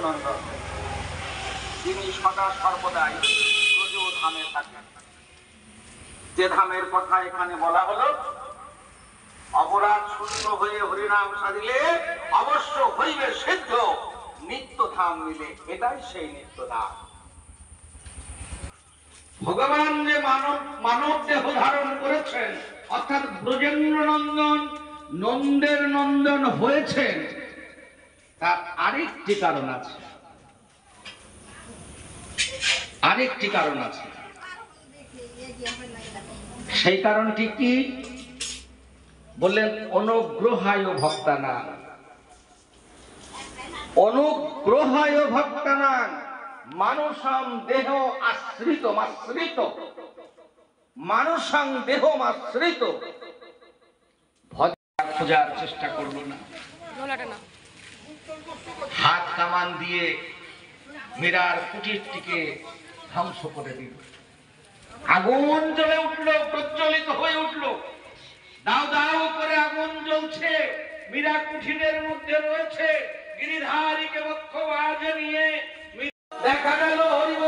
নন্দন, তিনি সদা সর্বদাই ব্রজ ধামে থাকেন। যে ধামের কথা এখানে বলা হলো, অপরাধ শূন্য হয়ে হরিনাম সাধিলে অবশ্য হইবে সিদ্ধ, নিত্য ধাম মিলে, এটাই সেই নিত্য ধাম। ভগবান যে মানব দেহ ধারণ করেছেন, অর্থাৎ ব্রজেন্দ্র নন্দন নন্দের নন্দন হয়েছেন, তার আরেকটি কারণ আছে। আরেকটি কারণ আছে। সেই কারণটি কি? বললেন অনুগ্রহায় ভক্তানাং। অনুগ্রহায় ভক্তানাং মানুষং দেহ আশ্রিত মানুষং দেহ আশ্রিত। খোঁজার চেষ্টা করলো না, হাত কামান দিয়ে মীরার কুটিরটিকে ধ্বংস করে দিল। আগুন জ্বলে উঠলো, প্রজ্বলিত হয়ে উঠলো, দাও দাও করে আগুন জ্বলছে। মীরা কুঠিরের মধ্যে রয়েছে, গিরিধারীকে বক্ষ বাজে নিয়ে দেখা গেল হরিব